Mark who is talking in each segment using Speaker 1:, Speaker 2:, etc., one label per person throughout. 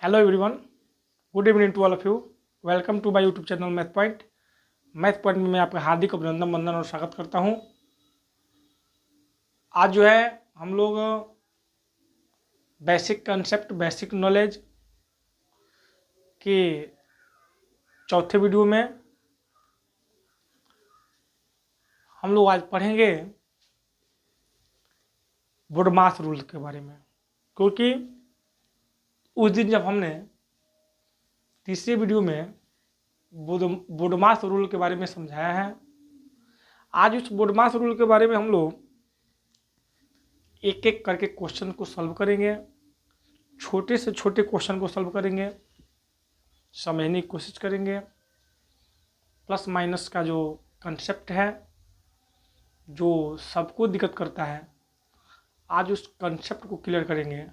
Speaker 1: Hello everyone, good evening to all of you. Welcome to my YouTube channel math point. Math point में मैं आपका हार्दिक अभिनंदन वंदन और स्वागत करता हूं। आज जो है हम लोग बेसिक कंसेप्ट बेसिक नॉलेज के चौथे वीडियो में हम लोग आज पढ़ेंगे बोडमास रूल के बारे में, क्योंकि उस दिन जब हमने तीसरे वीडियो में बोडमास रूल के बारे में समझाया है, आज उस बोडमास रूल के बारे में हम लोग एक एक करके क्वेश्चन को सॉल्व करेंगे। छोटे से छोटे क्वेश्चन को सॉल्व करेंगे, समझने की कोशिश करेंगे। प्लस माइनस का जो कंसेप्ट है जो सबको दिक्कत करता है, आज उस कंसेप्ट को क्लियर करेंगे।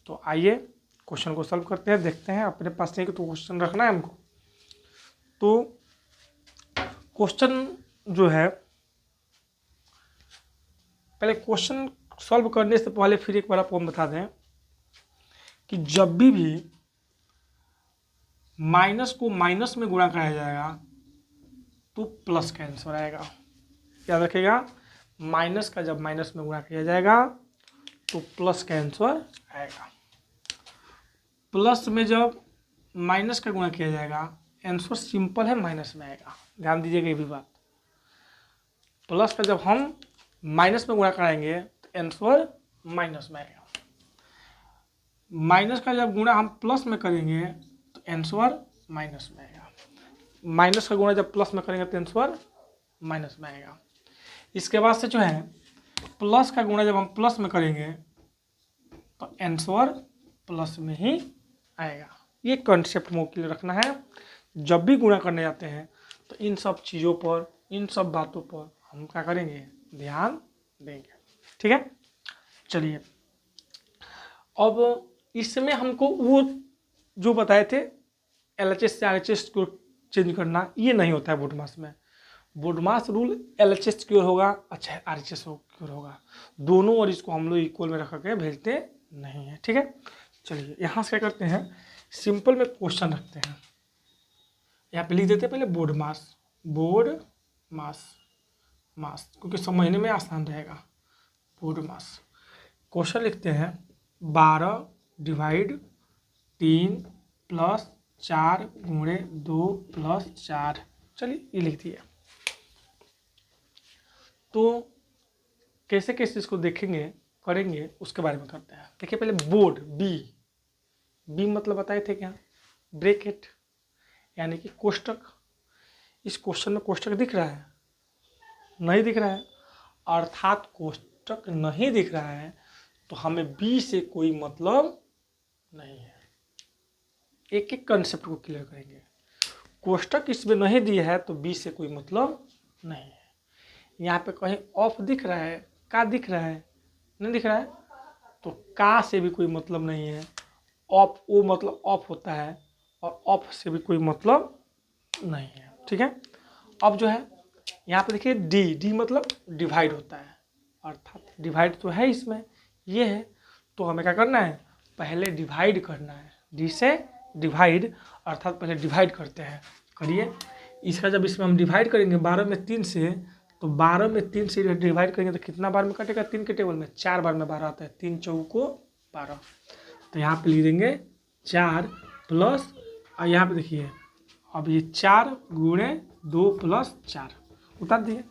Speaker 1: तो आइए क्वेश्चन को सॉल्व करते हैं, देखते हैं। अपने पास नहीं तो क्वेश्चन रखना है हमको। तो क्वेश्चन जो है, पहले क्वेश्चन सॉल्व करने से पहले फिर एक बार आपको हम बता दें कि जब भी माइनस को माइनस में गुणा कराया जाएगा तो प्लस का आंसर आएगा। याद रखिएगा, माइनस का जब माइनस में गुणा किया जाएगा तो प्लस का आंसर आएगा। प्लस में जब माइनस का गुणा किया जाएगा, आंसर सिंपल है, माइनस में आएगा। ध्यान दीजिएगा ये भी बात। प्लस का जब हम माइनस में गुणा कराएंगे तो आंसर माइनस में आएगा। माइनस का जब गुणा हम प्लस में करेंगे तो आंसर माइनस में आएगा। माइनस का गुणा जब प्लस में करेंगे तो आंसर माइनस में आएगा। इसके बाद से जो है प्लस का गुणा जब हम प्लस में करेंगे तो आंसर प्लस में ही आएगा। ये कॉन्सेप्ट मोबाइल रखना है। जब भी गुणा करने जाते हैं तो इन सब चीज़ों पर, इन सब बातों पर हम क्या करेंगे, ध्यान देंगे। ठीक है, चलिए। अब इसमें हमको वो जो बताए थे एलएचएस से आरएचएस को चेंज करना, ये नहीं होता है बोडमास में। बोडमास रूल एलएचएस की ओर होगा, अच्छा आरएचएस की ओर होगा, दोनों। और इसको हम लोग इक्वल में रख के भेजते नहीं है। ठीक है, चलिए यहाँ से क्या करते हैं, सिंपल में क्वेश्चन रखते हैं। यहाँ पे लिख देते हैं पहले बोडमास, बोर्ड मास, मास, क्योंकि समझने में आसान रहेगा। बोडमास क्वेश्चन लिखते हैं 12 डिवाइड 3 प्लस 4 गुणे 2 प्लस 4। चलिए ये लिख दिए। तो कैसे कैसे इसको देखेंगे, करेंगे, उसके बारे में करते हैं। देखिए पहले बोर्ड, बी मतलब बताए थे क्या, ब्रैकेट, यानी कि कोष्टक। इस क्वेश्चन में कोष्टक दिख रहा है, नहीं दिख रहा है, अर्थात कोष्टक नहीं दिख रहा है तो हमें बी से कोई मतलब नहीं है। एक एक कंसेप्ट को क्लियर करेंगे। कोष्टक इसमें नहीं दिया है तो बी से कोई मतलब नहीं है। यहाँ पे कहीं ऑफ दिख रहा है, का दिख रहा है, नहीं दिख रहा है तो का से भी कोई मतलब नहीं है। ऑफ, वो मतलब ऑफ होता है, और ऑफ से भी कोई मतलब नहीं है। ठीक है, अब जो है यहाँ पे देखिए डी मतलब डिवाइड होता है, अर्थात डिवाइड तो है इसमें, ये है। तो हमें क्या करना है, पहले डिवाइड करना है। डी से डिवाइड, अर्थात पहले डिवाइड करते हैं। करिए, इसका जब इसमें हम डिवाइड करेंगे 12 में 3 से, तो 12 में 3 से डिवाइड करेंगे तो कितना बार में कटेगा, 3 के टेबल में 4 बार में 12 आता है, 3 चौको 12। तो यहाँ पे लिख देंगे 4 प्लस, और यहाँ पे देखिए अब ये 4 गुणे 2 प्लस 4 उतार दिए।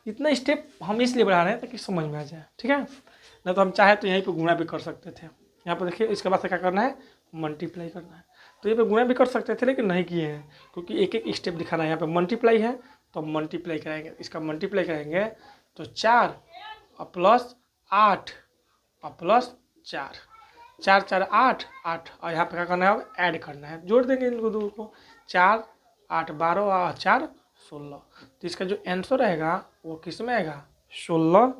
Speaker 1: इतना स्टेप हम इसलिए बढ़ा रहे हैं ताकि समझ में आ जाए। ठीक है, नहीं तो हम चाहे तो यहीं पे गुणा भी कर सकते थे। यहाँ पर देखिए इसके बाद से क्या करना है, मल्टीप्लाई करना है। तो ये पे गुणा भी कर सकते थे लेकिन नहीं किए हैं, क्योंकि एक एक स्टेप दिखाना है। यहाँ पे मल्टीप्लाई है तो मल्टीप्लाई कराएंगे, इसका मल्टीप्लाई करेंगे तो 4 और प्लस 8 और प्लस 4, 4 4 8 8, और यहाँ पे क्या करना है, ऐड करना है, जोड़ देंगे इनको दो को। 4 8 12 और 4 16। तो इसका जो आंसर रहेगा वो किस में आएगा, 16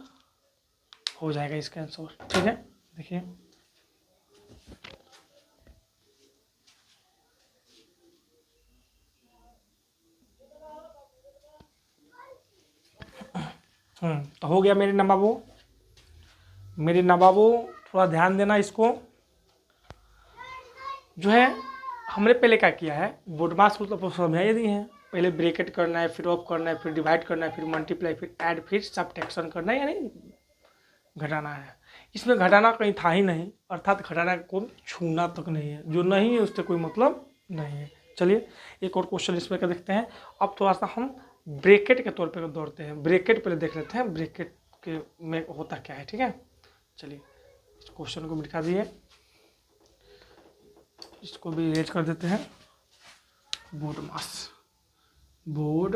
Speaker 1: हो जाएगा इसका आंसर। ठीक है, देखिए तो हो गया मेरे नवाबों। मेरे नवाबों थोड़ा ध्यान देना इसको। जो है हमने पहले क्या किया है, बोर्ड मास मतलब आपको समझा ही दी है। पहले ब्रैकेट करना है, फिर ऑफ करना है, फिर डिवाइड करना है, फिर मल्टीप्लाई, फिर ऐड, फिर सब्ट्रैक्शन करना है, यानी घटाना है। इसमें घटाना कहीं था ही नहीं, अर्थात घटाना को छूना तक नहीं है, जो नहीं है उससे कोई मतलब नहीं है। चलिए एक और क्वेश्चन इसमें का देखते हैं। अब थोड़ा सा हम ब्रैकेट के तौर पे दौड़ते हैं, ब्रैकेट पहले देख लेते हैं ब्रैकेट के में होता क्या है, ठीक है। चलिए इस क्वेश्चन को मिटा दिए, इसको भी इरेज कर देते हैं। बोर्ड मास, बोर्ड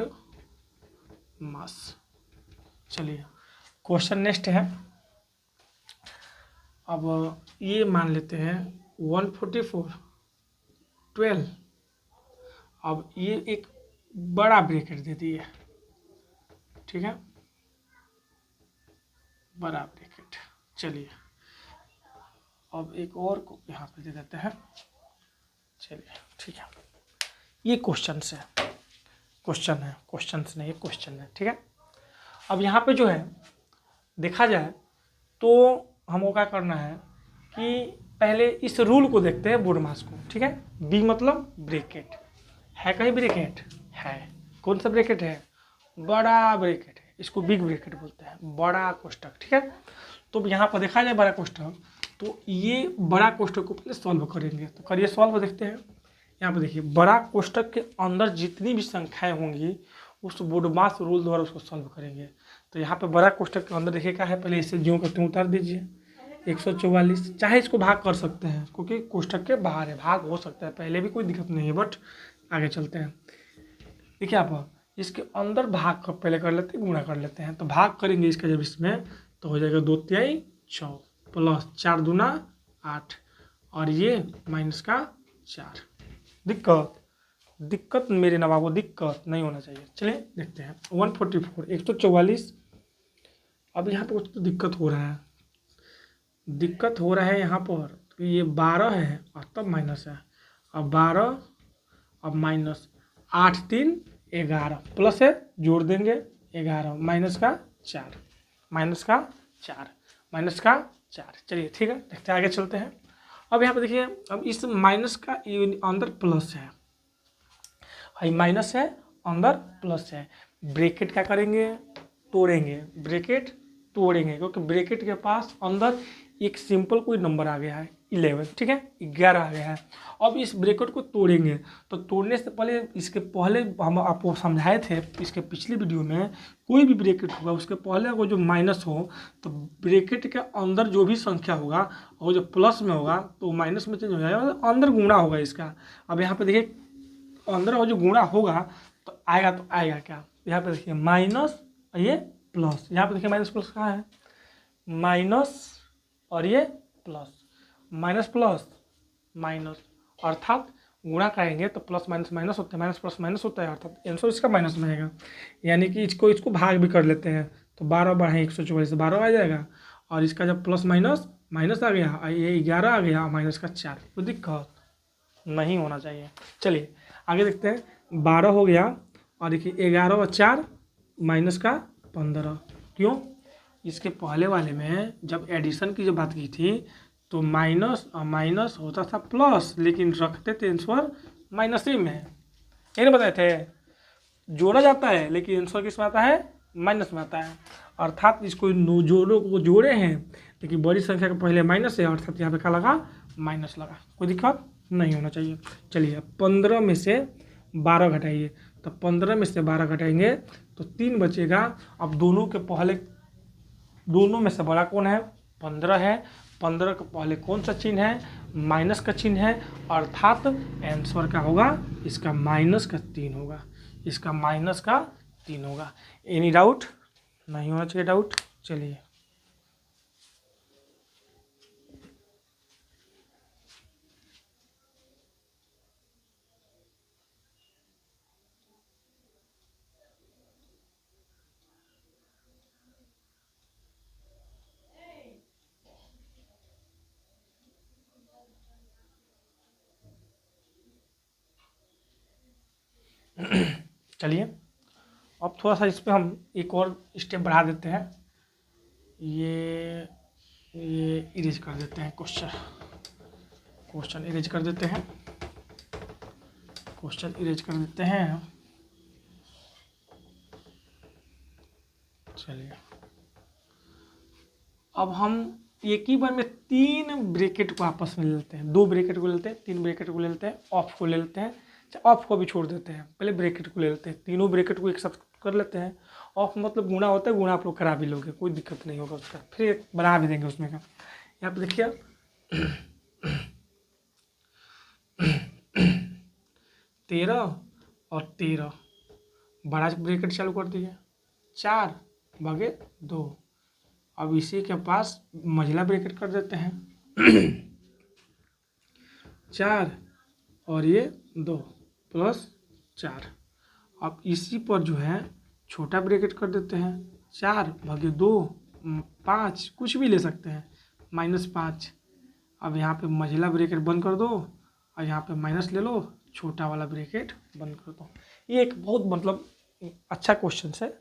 Speaker 1: मास। चलिए क्वेश्चन नेक्स्ट है। अब ये मान लेते हैं 144 12। अब ये एक बड़ा ब्रैकेट दे दिए, ठीक है, बड़ा ब्रैकेट। चलिए अब एक और को यहाँ पे दे देते हैं। चलिए ठीक है, ये क्वेश्चन है, क्वेश्चन नहीं, ये क्वेश्चन है, ठीक है। अब यहाँ पे जो है देखा जाए तो हमको क्या करना है कि पहले इस रूल को देखते हैं, बोर्ड मास को, ठीक है। बी मतलब ब्रैकेट है, कहीं ब्रैकेट है, कौन सा ब्रैकेट है, बड़ा ब्रैकेट है, इसको बिग ब्रैकेट बोलते हैं, बड़ा कोष्ठक, ठीक है। तो यहाँ पर देखा जाए बड़ा कोष्ठक, तो ये बड़ा कोष्ठक को पहले सॉल्व करेंगे। तो करिए सॉल्व, देखते हैं। यहाँ पर देखिए बड़ा कोष्ठक के अंदर जितनी भी संख्याएं होंगी उस बोर्ड मास रूल द्वारा उसको सॉल्व करेंगे। तो यहाँ पे बड़ा कोष्ठक के अंदर देखिए क्या है, पहले इसे ज्यों करते उतार दीजिए 144, चाहे इसको भाग कर सकते हैं क्योंकि कोष्ठक के बाहर है, भाग हो सकता है पहले भी, कोई दिक्कत नहीं है, बट आगे चलते हैं। देखिए आप इसके अंदर भाग कर पहले कर लेते हैं, गुणा कर लेते हैं। तो भाग करेंगे इसका जब इसमें, तो हो जाएगा 2 तिहाई 6 प्लस 4 दूना 8 और ये माइनस का 4। दिक्कत मेरे नवाबों, दिक्कत नहीं होना चाहिए। चलिए देखते हैं 144 144। अब यहाँ पर कुछ तो दिक्कत हो रहा है यहाँ पर, तो ये 12 है और तब माइनस है। अब 12 अब माइनस 8 3 11 प्लस है, जोड़ देंगे 11 माइनस का 4 माइनस का 4 माइनस का 4। चलिए ठीक है, देखते हैं आगे चलते हैं। अब यहाँ पे देखिए, अब इस माइनस का अंदर प्लस है, माइनस है अंदर प्लस है, ब्रैकेट क्या करेंगे, तोड़ेंगे, ब्रैकेट तोड़ेंगे, क्योंकि ब्रैकेट के पास अंदर एक सिंपल कोई नंबर आ गया है 11, ठीक है, 11 आ गया है। अब इस ब्रैकेट को तोड़ेंगे, तो तोड़ने से पहले इसके पहले हम आपको समझाए थे इसके पिछली वीडियो में, कोई भी ब्रैकेट होगा उसके पहले वो जो माइनस हो, तो ब्रैकेट के अंदर जो भी संख्या होगा और जो प्लस में होगा तो माइनस में चेंज हो जाएगा, अंदर गुणा होगा इसका। अब यहाँ पे देखिए अंदर वो जो गुणा होगा तो आएगा क्या, यहाँ पे देखिए माइनस और ये प्लस, यहाँ पे देखिए माइनस प्लस कहाँ है, माइनस और ये प्लस, माइनस प्लस माइनस, अर्थात गुणा करेंगे तो प्लस माइनस माइनस होता है, माइनस प्लस माइनस होता है, अर्थात आंसर इसका माइनस में आएगा। यानी कि इसको भाग भी कर लेते हैं, तो 12 बढ़ाएं 144 से 12 आ जाएगा, और इसका जब प्लस माइनस माइनस आ गया, ये 11 आ गया, माइनस का 4, कोई दिक्कत नहीं होना चाहिए। चलिए आगे देखते हैं, 12 हो गया और देखिए 11 और 4 माइनस का 15। क्यों, इसके पहले वाले में जब एडिशन की जो बात की थी तो माइनस और माइनस होता था प्लस, लेकिन रखते थे आंसर माइनस ही में, ये नहीं बताए थे, जोड़ा जाता है लेकिन आंसर किस में आता है, माइनस में आता है। अर्थात इसको जोड़ों को जोड़े हैं लेकिन बड़ी संख्या के पहले माइनस है, अर्थात यहाँ पे क्या लगा, माइनस लगा, कोई दिक्कत नहीं होना चाहिए। चलिए अब 15 में से 12 घटाइए, तो 15 में से 12 घटाएंगे तो 3 बचेगा। अब दोनों में से बड़ा कौन है, 15 है, 15 के पहले कौन सा चिन्ह है, माइनस का चिन्ह है, अर्थात आंसर क्या होगा, इसका माइनस का 3 होगा, इसका माइनस का 3 होगा। एनी डाउट, नहीं होना चाहिए डाउट। चलिए चलिए अब थोड़ा सा इस पर हम एक और स्टेप बढ़ा देते हैं, ये इरेज कर देते हैं क्वेश्चन। क्वेश्चन इरेज कर देते हैं, क्वेश्चन इरेज कर देते हैं। चलिए अब हम एक ही बार में 3 ब्रैकेट को आपस में ले लेते हैं, 2 ब्रैकेट को ले लेते हैं, 3 ब्रैकेट को ले लेते हैं, ऑफ को ले लेते हैं, ऑफ को भी छोड़ देते हैं, पहले ब्रैकेट को ले लेते हैं, तीनों ब्रैकेट को एक साथ कर लेते हैं। ऑफ मतलब गुणा होता है, गुणा आप लोग करा भी लोगे, कोई दिक्कत नहीं होगा उसका, फिर एक बना भी देंगे उसमें का। यहाँ पे देखिए 13 और 13, बड़ा ब्रैकेट चालू कर दिए, 4/2। अब इसी के पास मझला ब्रैकेट कर देते हैं 4 और ये 2 + 4। अब इसी पर जो है छोटा ब्रैकेट कर देते हैं, 4/2 5, कुछ भी ले सकते हैं, -5। अब यहाँ पे मझला ब्रैकेट बंद कर दो और यहाँ पे माइनस ले लो, छोटा वाला ब्रैकेट बंद कर दो। ये एक बहुत मतलब अच्छा क्वेश्चन है,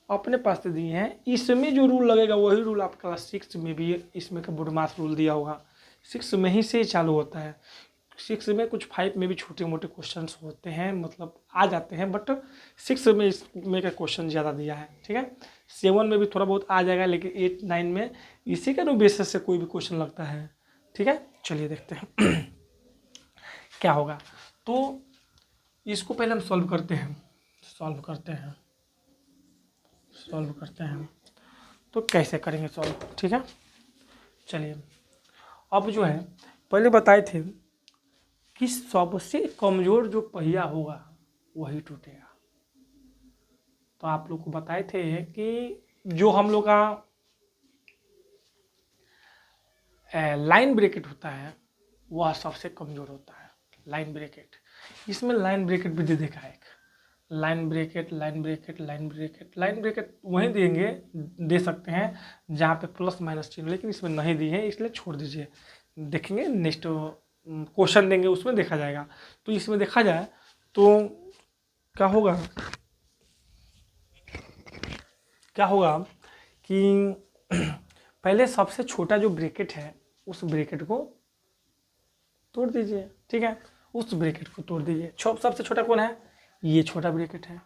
Speaker 1: अपने पास से दिए हैं। इसमें जो रूल लगेगा वही रूल आपका क्लास 6 में भी इसमें का बोडमास रूल दिया होगा, 6 में ही से चालू होता है। 6 में कुछ 5 में भी छोटे मोटे क्वेश्चंस होते हैं, मतलब आ जाते हैं, बट 6 में इसमें का क्वेश्चन ज़्यादा दिया है, ठीक है। 7 में भी थोड़ा बहुत आ जाएगा, लेकिन 8 9 में इसी का बेसिस से कोई भी क्वेश्चन लगता है, ठीक है। चलिए देखते हैं क्या होगा। तो इसको पहले हम सॉल्व करते हैं, सॉल्व करते हैं। तो कैसे करेंगे सॉल्व, ठीक है। चलिए अब जो है पहले बताए थे कि सबसे कमज़ोर जो पहिया होगा वही टूटेगा। तो आप लोग को बताए थे कि जो हम लोग का लाइन ब्रैकेट होता है वह सबसे कमज़ोर होता है, लाइन ब्रैकेट। इसमें लाइन ब्रैकेट भी दे देखा है, एक लाइन ब्रैकेट वहीं देंगे, दे सकते हैं जहाँ पे प्लस माइनस चिन्ह, लेकिन इसमें नहीं दी है, इसलिए छोड़ दीजिए, देखेंगे नेक्स्ट क्वेश्चन देंगे उसमें देखा जाएगा। तो इसमें देखा जाए तो क्या होगा कि पहले सबसे छोटा जो ब्रैकेट है उस ब्रैकेट को तोड़ दीजिए, ठीक है, उस ब्रैकेट को तोड़ दीजिए। सबसे छोटा कौन है, ये छोटा ब्रैकेट है।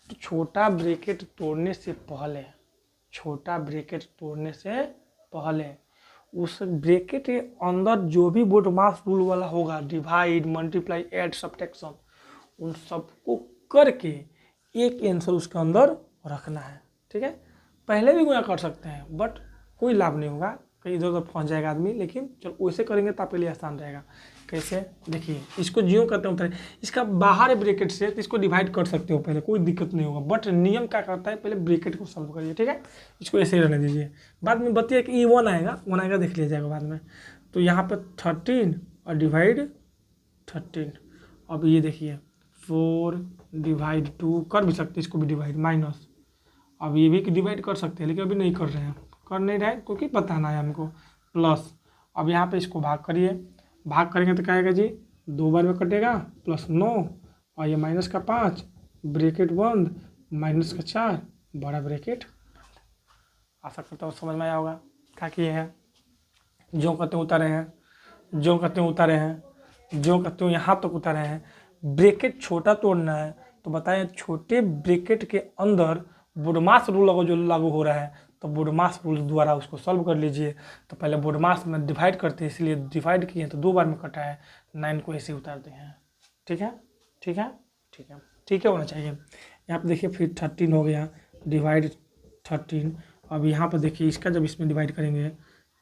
Speaker 1: तो छोटा ब्रैकेट तोड़ने से पहले उस ब्रैकेट के अंदर जो भी बोडमास रूल वाला होगा, डिवाइड, मल्टीप्लाई, ऐड, सब्ट्रैक्शन, उन सबको करके एक आंसर उसके अंदर रखना है, ठीक है। पहले भी गुणा कर सकते हैं बट कोई लाभ नहीं होगा, कहीं इधर उधर पहुँच जाएगा आदमी, लेकिन चलो वैसे करेंगे तो आपके लिए आसान रहेगा। कैसे, देखिए इसको ज्यों करते हैं उतरे, इसका बाहर ब्रैकेट से तो इसको डिवाइड कर सकते हो पहले, कोई दिक्कत नहीं होगा, बट नियम क्या करता है, पहले ब्रैकेट को सॉल्व करिए, ठीक है। इसको ऐसे ही रहने दीजिए, बाद में बताइए कि 1 आएगा देख लिया जाएगा बाद में। तो यहाँ पर 13 और डिवाइड 13। अब ये देखिए 4/2 कर भी सकते हैं, इसको भी डिवाइड माइनस, अब ये भी डिवाइड कर सकते हैं लेकिन अभी नहीं कर नहीं रहे क्योंकि बताना है हमको, प्लस। अब यहाँ पे इसको भाग करिए, भाग करेंगे तो क्या आएगा जी, 2 बार में कटेगा, +9 और ये -5, ब्रैकेट बंद, -4, बड़ा ब्रैकेट। आशा करता हूँ समझ में आया होगा क्या किए हैं। जो कहते हैं उतारे हैं, यहाँ तक उतारे हैं। ब्रैकेट छोटा तोड़ना है तो बताएं, छोटे ब्रैकेट के अंदर बोडमास रूल जो लागू हो रहा है, तो बोडमास रूल द्वारा उसको सॉल्व कर लीजिए। तो पहले बोडमास में डिवाइड करते हैं, इसलिए डिवाइड किए तो 2 बार में कटा है, 9 को ऐसे उतारते हैं, ठीक है होना चाहिए। यहाँ पे देखिए फिर 13 हो गया, डिवाइड 13। अब यहाँ पर देखिए इसका जब इसमें डिवाइड करेंगे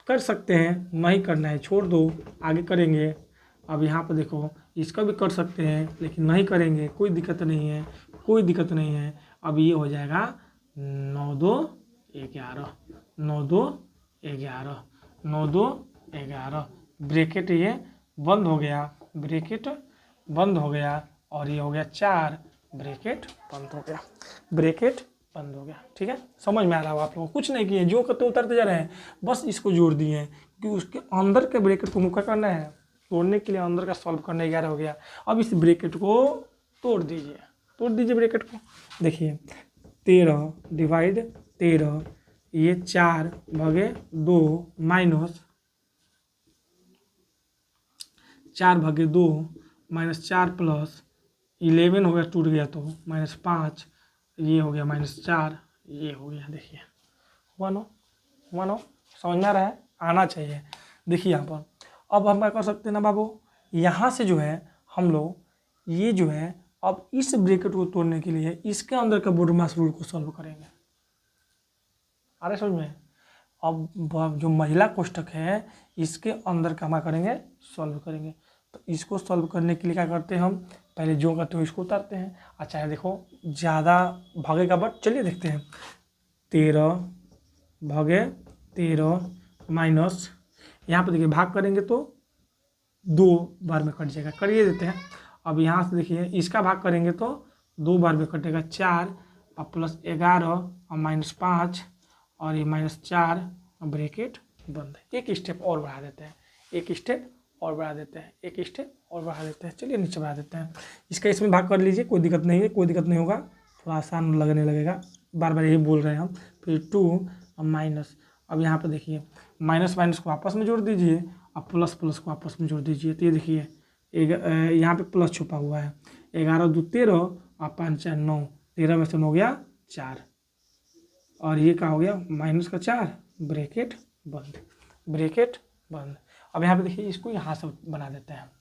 Speaker 1: कर सकते हैं, नहीं करना है छोड़ दो, आगे करेंगे। अब यहाँ पर देखो इसका भी कर सकते हैं लेकिन नहीं करेंगे, कोई दिक्कत नहीं है। अब ये हो जाएगा 9 2 11, 9 2 11, 9 2 11, ब्रैकेट ये बंद हो गया, और ये हो गया 4, ब्रैकेट बंद हो गया, ठीक है। समझ में आ रहा हो आप लोगों को, कुछ नहीं किए, जो करते उतरते जा रहे हैं, बस इसको जोड़ दिए हैं क्योंकि उसके अंदर के ब्रैकेट को मुक्का करना है, तोड़ने के लिए अंदर का सॉल्व करने 11 हो गया। अब इस ब्रैकेट को तोड़ दीजिए ब्रैकेट को, देखिए 13 डिवाइड 13, ये 4/2 माइनस 4/2 -4 प्लस 11 हो गया, टूट गया तो -5, ये हो गया -4, ये हो गया। देखिए 1 हो समझ में आ रहा है, आना चाहिए। देखिए यहाँ पर अब हम क्या कर सकते हैं ना बाबू, यहाँ से जो है हम लोग ये जो है अब इस ब्रैकेट को तोड़ने के लिए इसके अंदर का बोडमास रूल को सॉल्व करेंगे। आ रहे समझ में? अब जो महिला कोष्टक है इसके अंदर का हम करेंगे, सॉल्व करेंगे। तो इसको सॉल्व करने के लिए क्या करते हैं हम, पहले जो करते हो इसको उतारते हैं। अच्छा है, देखो ज़्यादा भागेगा बट चलिए देखते हैं। 13/13 माइनस, यहाँ पर देखिए भाग करेंगे तो 2 बार में कट जाएगा, करिए देते हैं। अब यहाँ से देखिए इसका भाग करेंगे तो 2 बार में कटेगा, 4 और प्लस 11 और -5 और ये -4 ब्रैकेट बंद। एक स्टेप और बढ़ा देते हैं, एक स्टेप और बढ़ा देते हैं, एक स्टेप और बढ़ा देते हैं। चलिए नीचे बढ़ा देते हैं, इसका इसमें भाग कर लीजिए, कोई दिक्कत नहीं है, कोई दिक्कत नहीं होगा, थोड़ा आसान लगने लगेगा, बार बार यही बोल रहे हैं हम। फिर 2 और माइनस, अब यहाँ पर देखिए माइनस माइनस को आपस में जोड़ दीजिए और प्लस प्लस को आपस में जोड़ दीजिए। तो ये देखिए यहाँ पे प्लस छुपा हुआ है, 11 2 13 और 5 4 9, 13 में से 9 हो गया 4 और ये क्या हो गया -4 ब्रैकेट बंद, ब्रैकेट बंद। अब यहाँ पे देखिए इसको यहाँ से बना देते हैं,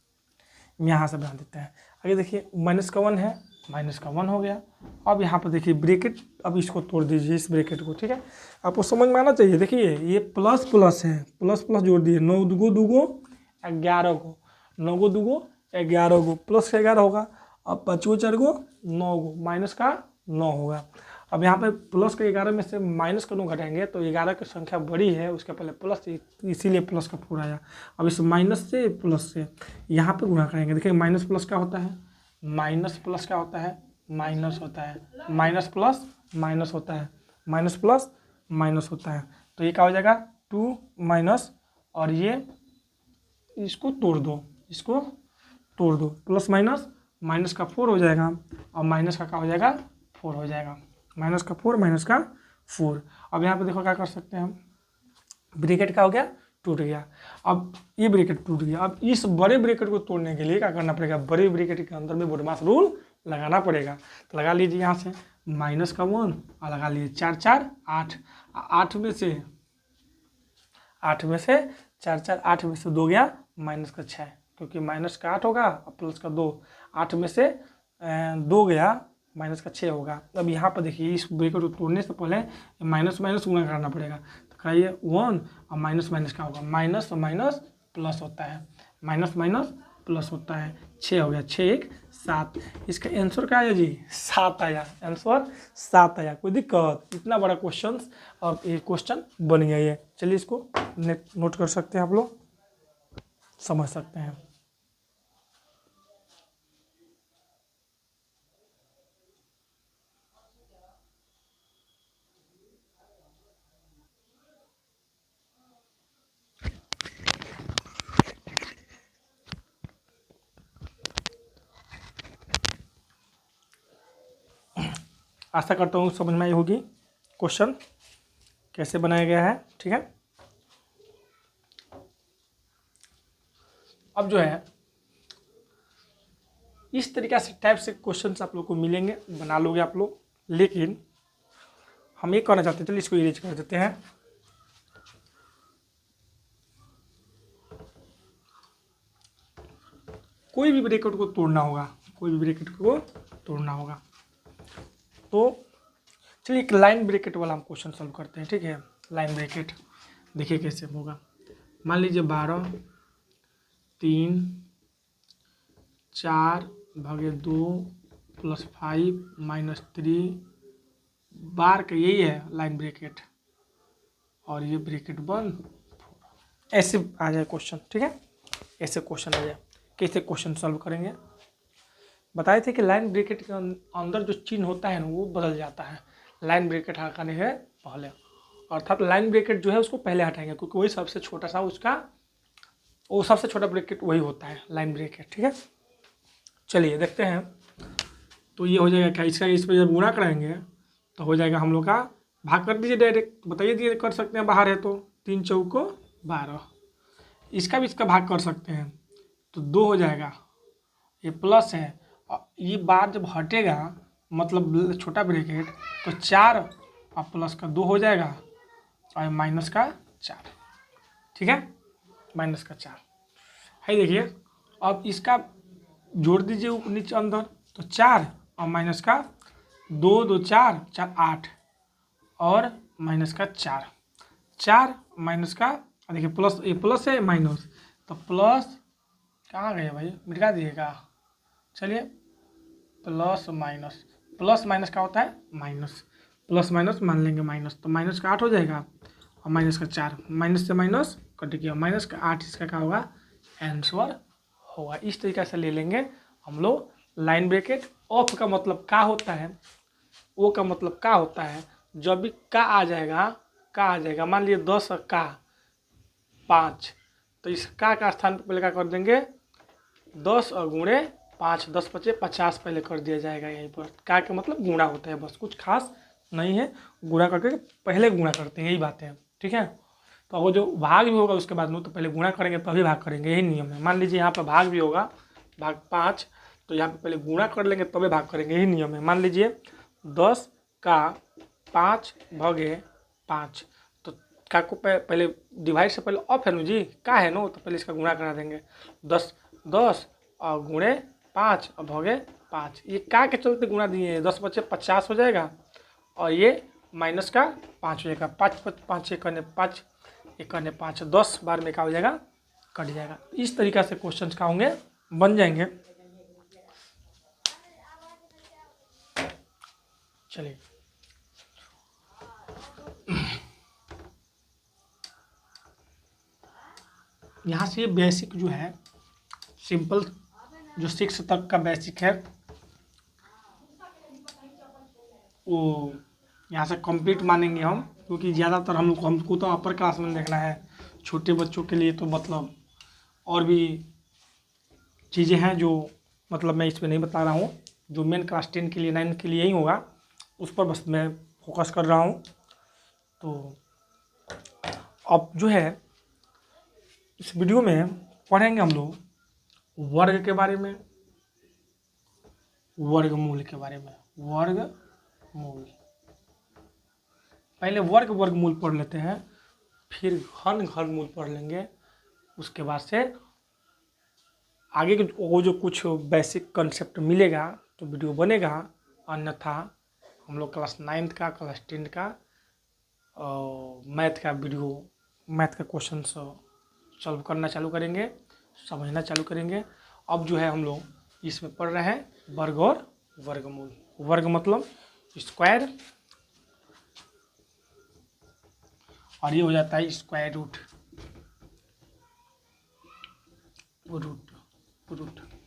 Speaker 1: यहाँ से बना देते हैं। आगे देखिए -1 है, -1 हो गया। अब यहाँ पर देखिए ब्रैकेट, अब इसको तोड़ दीजिए इस ब्रैकेट को, ठीक है, आपको समझ में आना चाहिए। देखिए ये प्लस प्लस है, प्लस प्लस जोड़ दिए, 9 2 2 11 को, 9 को 2 11 को, प्लस 11 होगा, अब 5 को 4 को 9 को, माइनस का 9 होगा। अब यहाँ पे प्लस के 11 में से माइनस का 9 घटाएंगे तो 11 की संख्या बड़ी है, उसके पहले प्लस, इसीलिए प्लस का 4 आया। अब इस माइनस से प्लस से यहाँ पे गुणा करेंगे। देखिए माइनस प्लस क्या होता है, माइनस प्लस क्या होता है, माइनस होता है, माइनस प्लस माइनस होता है, माइनस प्लस माइनस होता है। तो ये क्या हो जाएगा 2 माइनस, और ये इसको तोड़ दो, इसको तोड़ दो, प्लस माइनस माइनस का 4 हो जाएगा और माइनस का क्या हो जाएगा 4 हो जाएगा, माइनस का 4 माइनस का 4। अब यहाँ पे देखो क्या कर सकते हैं हम, ब्रैकेट क्या हो गया, टूट गया। अब ये ब्रैकेट टूट गया, अब इस बड़े ब्रैकेट को तोड़ने के लिए क्या करना पड़ेगा, बड़े ब्रैकेट के अंदर में बोडमास रूल लगाना पड़ेगा। तो लगा लीजिए यहाँ से -1 और लगा लीजिए 4 4 8, 8 में से 4 4, 8 में से 2 गया -6, क्योंकि माइनस का 8 होगा और प्लस का 2, 8 में से 2 गया -6 होगा। अब यहाँ पर देखिए इस ब्रैकेट को तोड़ने से पहले माइनस माइनस गुणा करना पड़ेगा। तो कराइए 1 और माइनस माइनस क्या होगा, माइनस और माइनस प्लस होता है, माइनस माइनस प्लस होता है, 6 हो गया, 6 1 7। इसका आंसर क्या आया जी, 7 आया, आंसर 7 आया। कोई दिक्कत, इतना बड़ा क्वेश्चन और ये क्वेश्चन बन गया ये। चलिए इसको नोट कर सकते हैं, आप लोग समझ सकते हैं। आशा करता हूँ समझ में आई होगी क्वेश्चन कैसे बनाया गया है, ठीक है। अब जो है इस तरीका से टाइप से क्वेश्चंस आप लोग को मिलेंगे, बना लोगे आप लोग। लेकिन हम ये करना चाहते हैं, चलिए इसको इरेज कर देते हैं। कोई भी ब्रैकेट को तोड़ना होगा, कोई भी ब्रैकेट को तोड़ना होगा। तो चलिए एक लाइन ब्रैकेट वाला हम क्वेश्चन सॉल्व करते हैं, ठीक है। लाइन ब्रैकेट देखिए कैसे होगा। मान लीजिए 12 3 4/2 + 5 - 3 बार का, यही है लाइन ब्रैकेट, और ये ब्रैकेट बंद। ऐसे आ जाए क्वेश्चन, ठीक है, ऐसे क्वेश्चन आ जाए। कैसे क्वेश्चन सॉल्व करेंगे, बताए थे कि लाइन ब्रैकेट के अंदर जो चिन्ह होता है ना वो बदल जाता है। लाइन ब्रैकेट हटाने है पहले, अर्थात लाइन ब्रैकेट जो है उसको पहले हटाएंगे, क्योंकि वही सबसे छोटा सा उसका, वो सबसे छोटा ब्रैकेट वही होता है लाइन ब्रैकेट, ठीक है। चलिए देखते हैं। तो ये हो जाएगा क्या, इसका इस पर जब गुणा कराएंगे तो हो जाएगा हम लोग का, भाग कर दीजिए डायरेक्ट, बताइए दिए कर सकते हैं, बाहर है तो 3 चौको 12, इसका भी इसका भाग कर सकते हैं तो 2 हो जाएगा, ये प्लस है और ये बार जब हटेगा मतलब छोटा ब्रैकेट तो 4 और प्लस का 2 हो जाएगा और माइनस का 4, ठीक है, माइनस का 4 है। देखिए अब इसका जोड़ दीजिए ऊपर नीचे अंदर, तो 4 और माइनस का 2 2 4 4 8 और माइनस का 4 4 माइनस का, देखिए प्लस, ये प्लस है माइनस, तो प्लस कहाँ गए भाई, मिटा दीजिएगा। चलिए प्लस माइनस का होता है माइनस, प्लस माइनस मान लेंगे माइनस, तो माइनस का 8 हो जाएगा और माइनस का 4, माइनस से माइनस कट गया, माइनस का 8 इसका क्या होगा, आंसर होगा। इस तरीके से ले लेंगे हम लोग लाइन ब्रैकेट। ऑफ का मतलब क्या होता है, ओ का मतलब क्या होता है, जब भी का आ जाएगा, मान लीजिए 10 का 5, तो इस का स्थान पर पहले क्या कर देंगे, 10 और गुणे 5, 10 पचे 50 पहले कर दिया जाएगा। यहीं पर का मतलब गुणा होता है, बस कुछ खास नहीं है, गुणा करके पहले गुणा करते हैं, यही बात है, ठीक है। तो वो जो भाग भी होगा उसके बाद में, तो पहले गुणा करेंगे तभी भाग करेंगे, यही नियम है। मान लीजिए यहाँ पर भाग भी होगा, भाग 5, तो यहाँ पे पहले गुणा कर लेंगे तभी भाग करेंगे, यही नियम है। मान लीजिए 10 का 5 भागे 5, तो का को पहले डिवाइड से पहले ऑफ है ना जी, का है नो, तो पहले इसका गुणा करा देंगे, 10 और गुणे 5 और भागे 5, ये का के चलते गुणा दिए, 10 बचे 50 हो जाएगा और ये माइनस का 5 हो जाएगा, 5 एक करने 5, एक करने 5, 10 बार में क्या हो जाएगा, कट जाएगा। इस तरीक़ा से क्वेश्चन क्या होंगे, बन जाएंगे। चलिए यहाँ से बेसिक जो है सिंपल, जो 6 तक का बेसिक है वो यहाँ से कंप्लीट मानेंगे हम, क्योंकि ज़्यादातर हमको तो अपर क्लास में देखना है, छोटे बच्चों के लिए तो मतलब और भी चीज़ें हैं जो मतलब मैं इस पर नहीं बता रहा हूँ, जो मेन क्लास 10 के लिए 9 के लिए ही होगा उस पर बस मैं फोकस कर रहा हूँ। तो अब जो है इस वीडियो में पढ़ेंगे हम लोग वर्ग के बारे में, वर्गमूल के बारे में, वर्गमूल। पहले वर्गमूल पढ़ लेते हैं, फिर घनमूल पढ़ लेंगे, उसके बाद से आगे वो जो कुछ बेसिक कंसेप्ट मिलेगा तो वीडियो बनेगा, अन्यथा हम लोग क्लास 9 का, क्लास 10 का और मैथ का वीडियो, मैथ का क्वेश्चन सॉल्व करना चालू करेंगे, समझना चालू करेंगे। अब जो है हम लोग इसमें पढ़ रहे हैं वर्ग और वर्गमूल। वर्ग मतलब स्क्वायर और ये हो जाता है स्क्वायर रूट,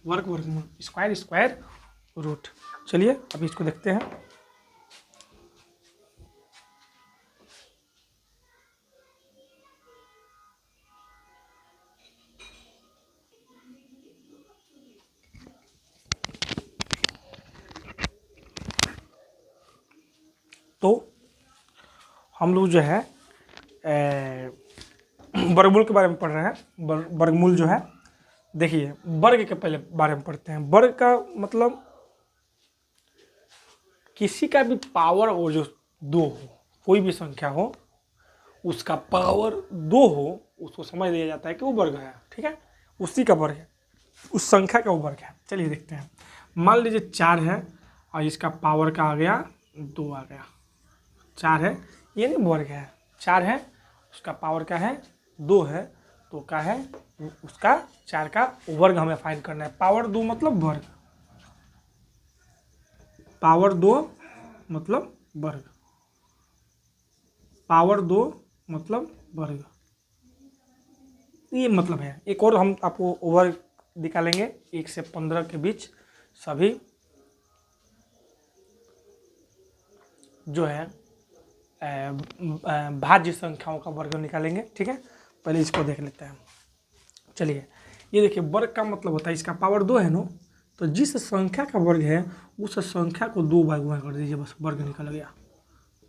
Speaker 1: वर्गमूल स्क्वायर रूट। चलिए अभी इसको देखते हैं। तो हम लोग जो है वर्गमूल के बारे में पढ़ रहे हैं। वर्गमूल जो है, देखिए वर्ग के पहले बारे में पढ़ते हैं। वर्ग का मतलब किसी का भी पावर और जो 2 हो, कोई भी संख्या हो उसका पावर 2 हो, उसको समझ लिया जाता है कि वो वर्ग है, ठीक है, उसी का वर्ग है, उस संख्या का वो वर्ग है। चलिए देखते हैं। मान लीजिए 4 है और इसका पावर का आ गया 2 आ गया, 4 है, ये नहीं वर्ग है, 4 है उसका पावर क्या है 2 है, तो क्या है उसका 4 का वर्ग हमें फाइंड करना है। पावर 2 मतलब वर्ग, पावर 2 मतलब वर्ग, पावर 2 मतलब वर्ग, ये मतलब है। एक और हम आपको वर्ग निकालेंगे, 1 से 15 के बीच सभी जो है भाज्य संख्याओं का वर्ग निकालेंगे, ठीक है। पहले इसको देख लेते हैं। चलिए ये देखिए वर्ग का मतलब होता है, इसका पावर 2 है ना, तो जिस संख्या का वर्ग है उस संख्या को 2 बार गुणा कर दीजिए, बस वर्ग निकल गया।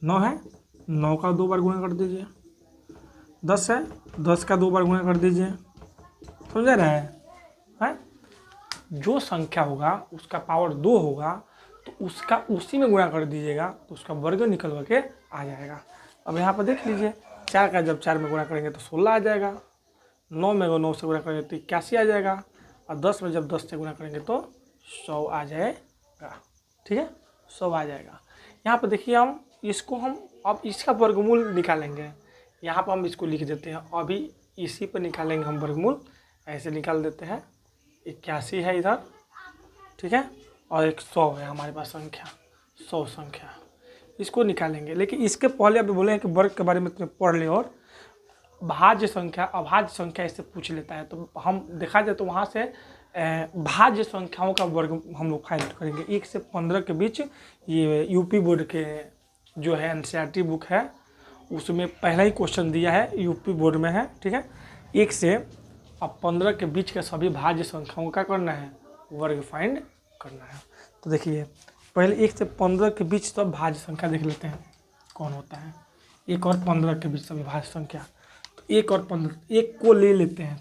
Speaker 1: 9 है, 9 का 2 बार गुणा कर दीजिए। 10 है, 10 का 2 बार गुणा कर दीजिए, समझ रहे हैं। जो संख्या होगा उसका पावर 2 होगा तो उसका उसी में गुणा कर दीजिएगा तो उसका वर्ग निकल के आ जाएगा। अब यहाँ पर देख लीजिए 4 का जब 4 में गुणा करेंगे तो 16 आ जाएगा, 9 में 9 से गुणा करेंगे तो 81 आ जाएगा, और 10 में जब 10 से गुणा करेंगे तो 100 आ जाएगा। ठीक है, 100 आ जाएगा। यहाँ पर देखिए हम इसको अब इसका वर्गमूल निकालेंगे। यहाँ पर हम इसको लिख देते हैं, अभी इसी पर निकालेंगे हम वर्गमूल। ऐसे निकाल देते हैं, 81 है इधर, ठीक है, और एक 100 है हमारे पास संख्या, 100 संख्या, इसको निकालेंगे। लेकिन इसके पहले अभी बोले हैं कि वर्ग के बारे में तुम पढ़ ले, और भाज्य संख्या अभाज्य संख्या इससे पूछ लेता है। तो हम देखा जाए तो वहाँ से भाज्य संख्याओं का वर्ग हम लोग फाइंड करेंगे। 1 से 15 के बीच ये यूपी बोर्ड के जो है एनसीईआरटी बुक है उसमें पहला ही क्वेश्चन दिया है, यूपी बोर्ड में है। ठीक है, 1 से 15 के बीच के सभी भाज्य संख्याओं का करना है, वर्ग फाइंड करना है। तो देखिए पहले 1 से 15 के बीच सब भाज्य संख्या देख लेते हैं कौन होता है। 1 और 15 के बीच सभी भाज्य संख्या, तो 1 और 15, 1 को ले लेते हैं,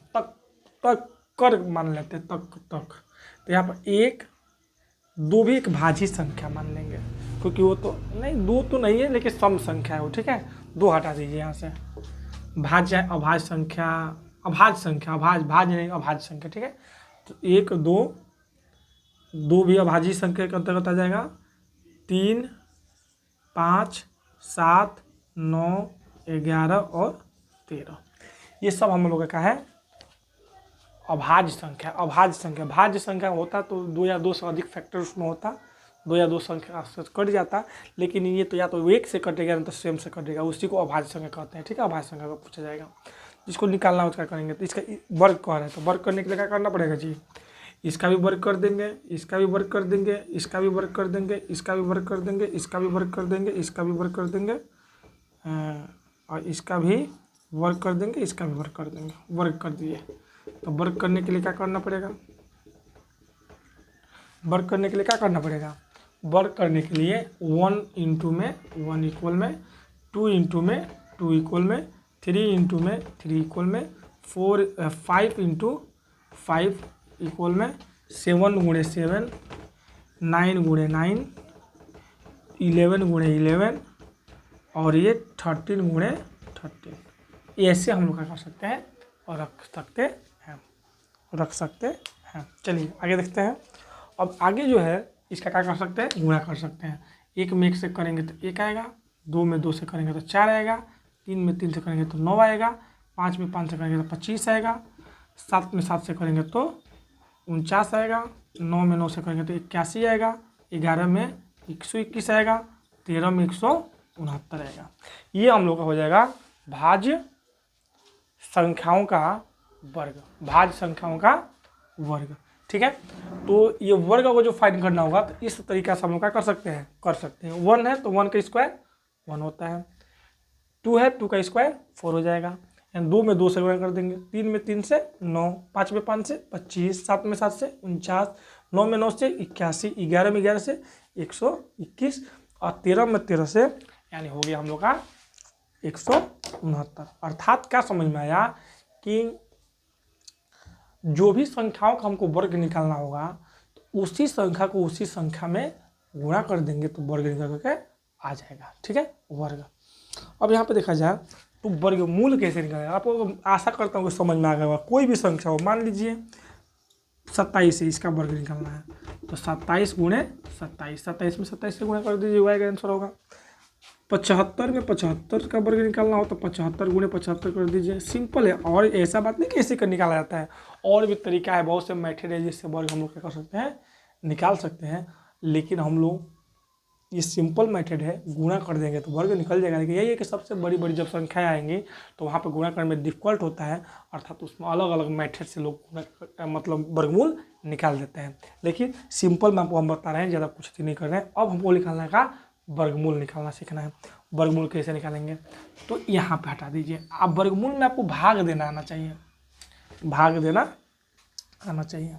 Speaker 1: तक कर मान लेते हैं, तक। तो यहाँ पर 1, 2 भी एक भाज्य संख्या मान लेंगे, क्योंकि वो तो नहीं, 2 तो नहीं है लेकिन सम संख्या है वो। ठीक है, 2 हटा दीजिए यहाँ से। भाज्य अभाज्य संख्या, भाज्य नहीं अभाज्य संख्या। ठीक है, तो 1, 2 भी अभाज्य संख्या के अंतर्गत आ जाएगा। 3, 5, 7, 9, 11 और 13, ये सब हम लोगों का है अभाज्य संख्या। भाज्य संख्या होता तो 2 या 2 से अधिक फैक्टर उसमें होता, 2 या 2 संख्या से कट जाता, लेकिन ये तो या तो 1 से कटेगा नहीं तो सेम से कटेगा, उसी को अभाज्य संख्या कहते हैं। ठीक है, अभाज्य संख्या को पूछा जाएगा, जिसको निकालना उसका करेंगे। तो इसका वर्ग कह रहे हैं, तो वर्ग करने के लिए क्या करना पड़ेगा जी, इसका भी वर्ग कर देंगे, इसका भी वर्ग कर देंगे, इसका भी वर्ग कर देंगे, इसका भी वर्ग कर देंगे, इसका भी वर्ग कर देंगे, इसका भी वर्ग कर देंगे, और इसका भी वर्ग कर देंगे, इसका भी वर्ग कर देंगे। वर्ग कर दिए, तो वर्ग करने के लिए क्या करना पड़ेगा, वर्ग करने के लिए क्या करना पड़ेगा, वर्ग करने के लिए 1 इंटू में 1 इक्वल में, 2 इंटू में 2 इक्वल में, 3 इंटू में 3 इक्वल में, 5 इंटू 5 इक्वल में, 7 गुणे 7, 9 गुणे 9, 11 गुणे 11, और ये 13 गुणे 13। ऐसे हम लोग क्या कर सकते हैं और रख सकते हैं। चलिए आगे देखते हैं। अब आगे जो है इसका क्या कर सकते हैं, गुणा कर सकते हैं। 1 में 1 से करेंगे तो 1 आएगा, 2 में 2 से करेंगे तो 4 आएगा, 3 में 3 से करेंगे तो 9 आएगा, 5 में 5 से करेंगे तो 25 आएगा, 7 में 7 से करेंगे तो 49 आएगा, 9 में 9 से करेंगे तो 81 आएगा, 11 में 121 आएगा, 13 में 169 आएगा। ये हम लोग का हो जाएगा भाज्य संख्याओं का वर्ग, भाज्य संख्याओं का वर्ग। ठीक है, तो ये वर्ग को जो फाइंड करना होगा तो इस तरीका से हम लोग क्या कर सकते हैं 1 है तो 1 का स्क्वायर 1 होता है, 2 है 2 का स्क्वायर 4 हो जाएगा, 2 में 2 से गुणा कर देंगे, 3 में 3 से 9, 5 में 5 से 25, 7 में 7 से 49, 9 में 9 से 81, 11 में 11 से 121, और 13 में 13 से यानी हो गया हम लोग का 169। अर्थात क्या समझ में आया कि जो भी संख्याओं का हमको वर्ग निकालना होगा तो उसी संख्या को उसी संख्या में गुणा कर देंगे तो वर्ग निकल के आ जाएगा। ठीक है, वर्ग। अब यहाँ पे देखा जाए तो वर्गमूल कैसे निकालेगा, आपको आशा करता हूँ कि समझ में आ गया होगा। कोई भी संख्या हो, मान लीजिए 27 है, इसका वर्ग निकालना है तो 27 गुणे 27, 27 में 27 से गुणा कर दीजिए, वाई का आंसर होगा। 75 में 75 का वर्ग निकालना हो तो 75 गुणे 75 कर दीजिए, सिंपल है। और ऐसा बात नहीं कि ऐसे कर निकाला जाता है, और भी तरीका है, बहुत से मेथड है जिससे वर्ग हम लोग क्या कर सकते हैं, निकाल सकते हैं। लेकिन हम लोग ये सिंपल मेथड है, गुणा कर देंगे तो वर्ग निकल जाएगा। लेकिन यही है कि सबसे बड़ी बड़ी जब संख्याएं आएंगी तो वहाँ पर गुणा करने में डिफिकल्ट होता है, अर्थात उसमें अलग अलग मेथड से लोग मतलब वर्गमूल निकाल देते हैं। लेकिन सिंपल में आपको हम बता रहे हैं, ज़्यादा कुछ नहीं कर रहे हैं। अब हमको निकालने का वर्गमूल निकालना सीखना है। वर्गमूल कैसे निकालेंगे, तो यहाँ पे हटा दीजिए। अब वर्गमूल में आपको भाग देना आना चाहिए, भाग देना आना चाहिए।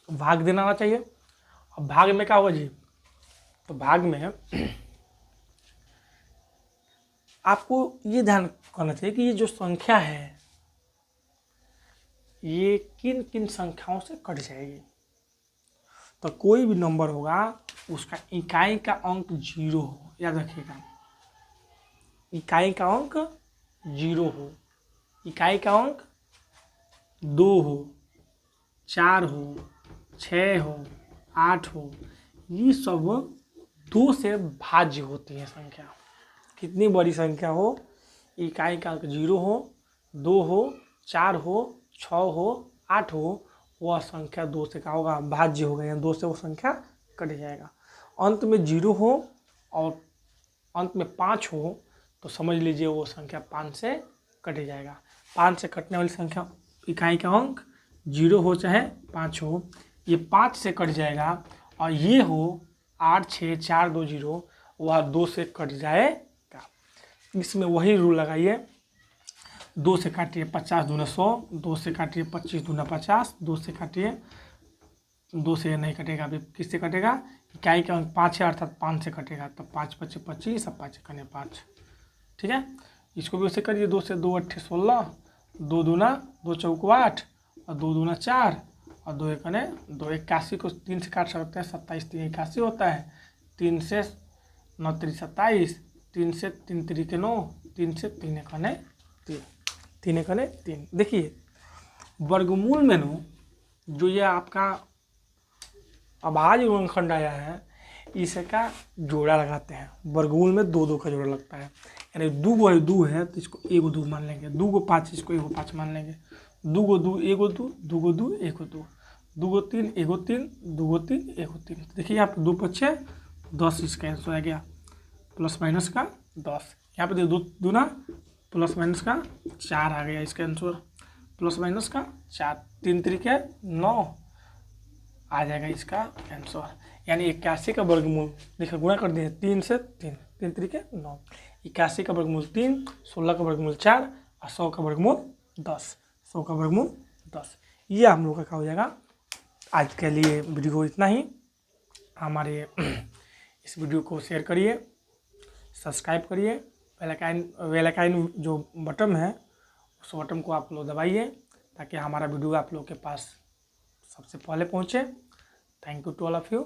Speaker 1: भाग देना आना चाहिए। अब भाग में क्या होगा जी, तो भाग में आपको ये ध्यान करना चाहिए कि ये जो संख्या है ये किन किन संख्याओं से कट जाएगी। तो कोई भी नंबर होगा उसका इकाई का अंक 0 हो, याद रखिएगा, इकाई का अंक 0 हो, इकाई का अंक 2 हो, 4 हो, 6 हो, 8 हो, ये सब 2 से भाज्य होती है संख्या। कितनी बड़ी संख्या हो, इकाई का अंक 0 हो, 2 हो, 4 हो, 6 हो, 8 हो, वह संख्या 2 से क्या होगा, भाज्य होगा, या 2 से वो संख्या कट जाएगा। अंत में 0 हो और अंत में 5 हो तो समझ लीजिए वो संख्या 5 से कट जाएगा। 5 से कटने वाली संख्या इकाई का अंक 0 हो चाहे 5 हो, ये 5 से कट जाएगा। और ये हो 8 6 4 2 0, वह 2 से कट जाएगा। इसमें वही रूल लगाइए, 2 से काटिए 50 दूना 100, 2 से काटिए 25 दूना 50, 2 से काटिए, 2 से नहीं कटेगा, अभी किससे कटेगा, इकाई का अंक 5 है अर्थात 5 से कटेगा, तो 5 5 25 और 5 कने 5, ठीक है। इसको भी वैसे करिए, 2 से 2 8 16, 2 दूना 2 चौको 8 और 2 दूना 4 और 2 कने 2, 81 को 3 से काट सकते हैं, 27 3 81 होता है, 3 से 9 3 27, 3 से 3 3 के 9, 3 से 3 कने 3, 3 कने 3। देखिए वर्गमूल में नो जो ये आपका अभाज्य गुणनखंड आया है इसका जोड़ा लगाते हैं। वर्गमूल में 2 2 का जोड़ा लगता है, यानी 2 गो 2 है तो इसको 1 2 मान लेंगे, 2 गो 5 इसको 1 5 मान लेंगे, 2 गो 2 1 2, 2 गो 2 1 2, 2 गो 3 1 3, 2 गो 3 1 3। देखिए यहाँ पे 2 5 10, इसका आंसर आ गया प्लस माइनस का 10। यहाँ पे 2 दूना प्लस माइनस का 4 आ गया इसका आंसर, प्लस माइनस का 4, 3 3 9 आ जाएगा इसका आंसर। यानी 81 का वर्गमूल देखिए गुणा कर दिए 3 से 3, 3 3 9, 81 का वर्गमूल 3, 16 का वर्गमूल 4 और 100 का वर्गमूल 10, 100 का वर्गमूल 10। ये हम लोग का क्या हो जाएगा। आज के लिए वीडियो इतना ही। हमारे इस वीडियो को शेयर करिए, सब्सक्राइब करिए, बेल आइकन जो बटन है उस बटन को आप लोग दबाइए ताकि हमारा वीडियो आप लोग के पास सबसे पहले पहुँचे। Thank you to all of you.